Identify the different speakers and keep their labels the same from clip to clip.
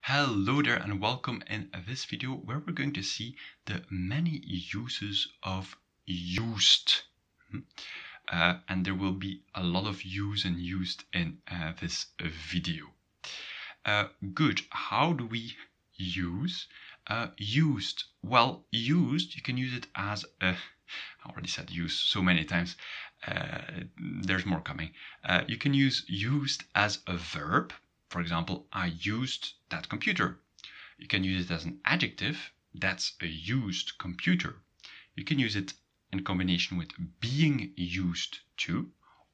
Speaker 1: Hello there and welcome in this video where we're going to see the many uses of used. And there will be a lot of use and used in this video. Good. How do we use? Used. Well, used, you can use it as a... I already said used so many times. There's more coming. You can use used as a verb. For example, I used that computer. You can use it as an adjective. That's a used computer. You can use it in combination with being used to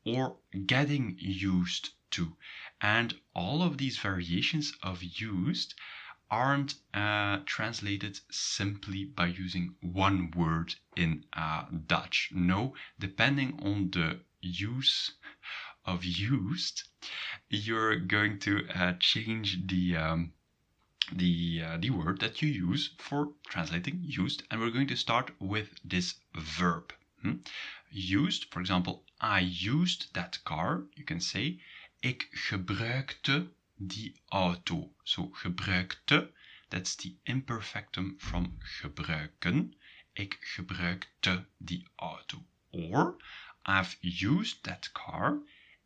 Speaker 1: or getting used to. And all of these variations of used aren't translated simply by using one word in Dutch. No, depending on the use of used, you're going to change the word that you use for translating used, and we're going to start with this verb. Used, for example, I used that car. You can say ik gebruikte die auto. So gebruikte, that's the imperfectum from gebruiken. Ik gebruikte die auto. Or I've used that car.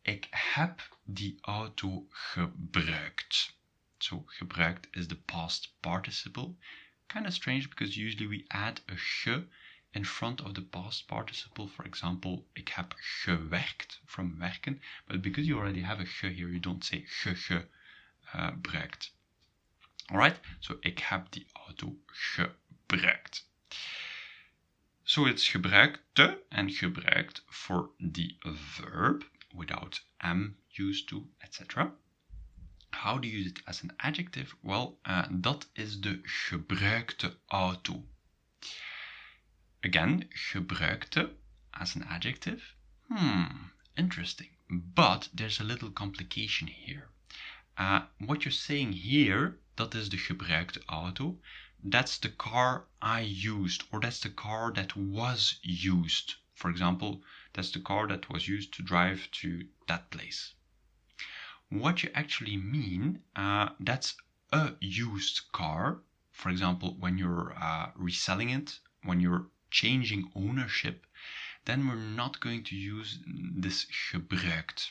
Speaker 1: Ik heb die auto gebruikt. So gebruikt is the past participle. Kind of strange because usually we add a ge in front of the past participle. For example, ik heb gewerkt from werken. But because you already have a ge here, you don't say gebruikt. Alright, so ik heb die auto gebruikt. So it's gebruikte and gebruikt for the verb without am, used to, etc. How do you use it as an adjective? Well, dat is de gebruikte auto. Again, gebruikte as an adjective. Interesting. But there's a little complication here. What you're saying here, dat is de gebruikte auto. That's the car I used, or that's the car that was used. For example, that's the car that was used to drive to that place. What you actually mean, that's a used car. For example, when you're reselling it, when you're changing ownership, then we're not going to use this gebruikt.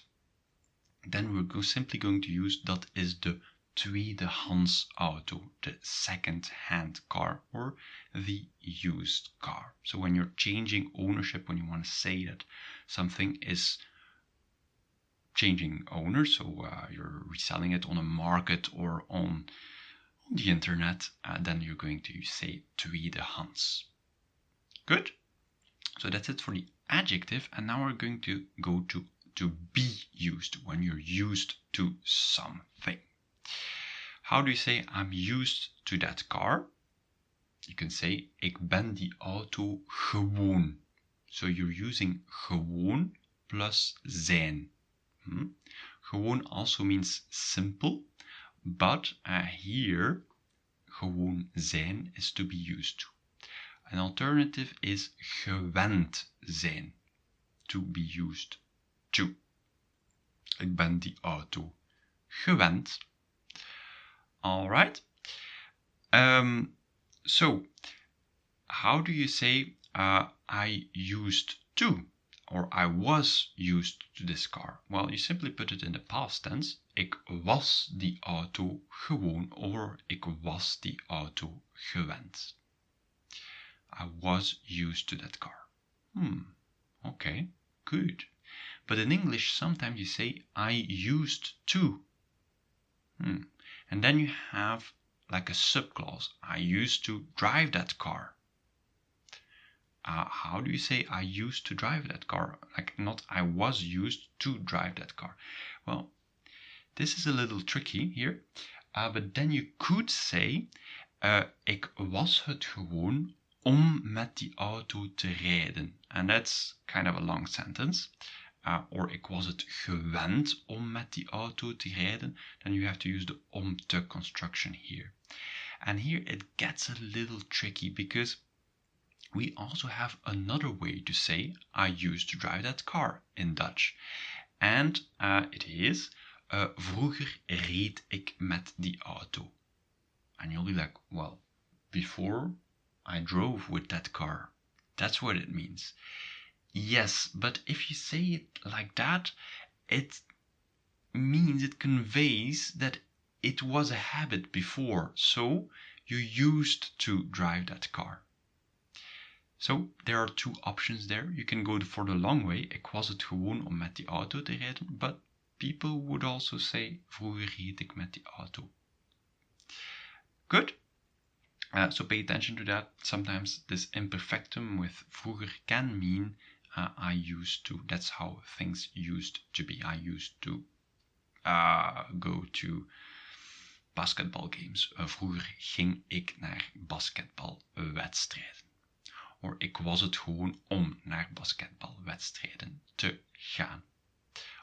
Speaker 1: Then we're simply going to use dat is de tweedehands auto, the second-hand car, or the used car. So when you're changing ownership, when you want to say that something is changing owners, so you're reselling it on a market or on the internet, then you're going to say tweedehands. Good? So that's it for the adjective, and now we're going to go to be used, when you're used to something. How do you say I'm used to that car? You can say ik ben die auto gewoon. So you're using gewoon plus zijn. Gewoon also means simple, but here gewoon zijn is to be used to. An alternative is gewend zijn, to be used to. Ik ben die auto gewend. All right. So, how do you say I used to, or I was used to this car? Well, you simply put it in the past tense. Ik was die auto gewoon, or ik was die auto gewend. I was used to that car. Okay, good. But in English, sometimes you say I used to. And then you have like a subclause. I used to drive that car. How do you say I used to drive that car? Like not I was used to drive that car. Well, this is a little tricky here. But then you could say ik was het gewoon om met die auto te rijden. And that's kind of a long sentence. Or ik was het gewend om met die auto te rijden. Then you have to use the om te construction here. And here it gets a little tricky because we also have another way to say I used to drive that car in Dutch. And it is vroeger reed ik met die auto. you'll be like, well, before I drove with that car. That's what it means. Yes, but if you say it like that, it means, it conveys that it was a habit before. So you used to drive that car. So there are two options there. You can go for the long way. Ik was het gewoon om met die auto te rijden. But people would also say, vroeger reed ik met die auto. Good. So pay attention to that. Sometimes this imperfectum with vroeger can mean I used to. That's how things used to be. I used to go to basketball games. Vroeger ging ik naar basketbalwedstrijden. Or ik was het gewoon om naar basketbalwedstrijden te gaan.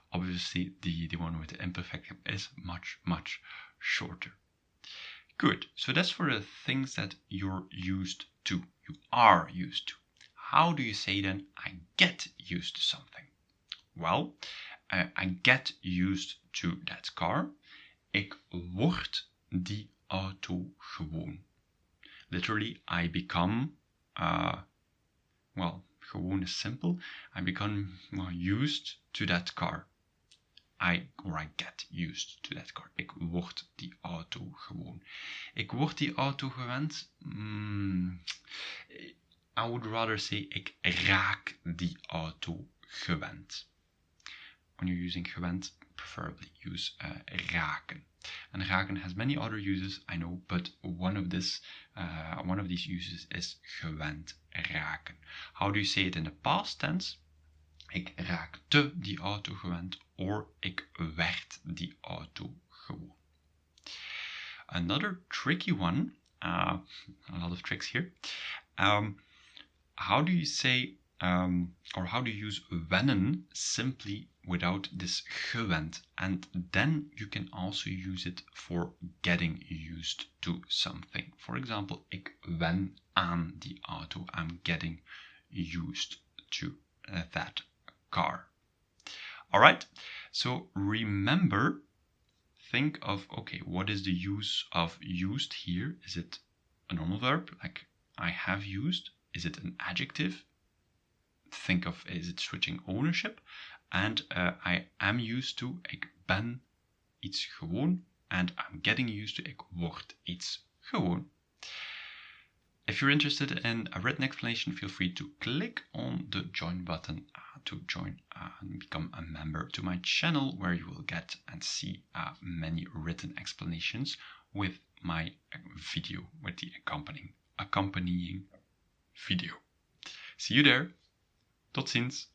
Speaker 1: Obviously, the one with the imperfectum is much, much shorter. Good. So that's for the things that you're used to. You are used to. How do you say then, I get used to something? Well, I get used to that car. Ik word die auto gewoon. Literally, I become, gewoon is simple. I become used to that car. I get used to that car. Ik word die auto gewoon. Ik word die auto gewend. I would rather say ik raak die auto gewend. When you're using gewend, preferably use raken. And raken has many other uses, I know, but one of these uses is gewend raken. How do you say it in the past tense? Ik raakte die auto gewend, or ik werd die auto gewoon. Another tricky one, a lot of tricks here. How do you say, or how do you use wennen simply without this gewend? And then you can also use it for getting used to something. For example, ik wen aan die auto. I'm getting used to that car. All right. So remember, think of, okay, what is the use of used here? Is it a normal verb, like I have used? Is it an adjective? Think of, is it switching ownership? And I am used to, ik ben iets gewoon. And I'm getting used to, ik word iets gewoon. If you're interested in a written explanation, feel free to click on the join button to join and become a member to my channel, where you will get and see many written explanations with my video, with the accompanying video. See you there. Tot ziens.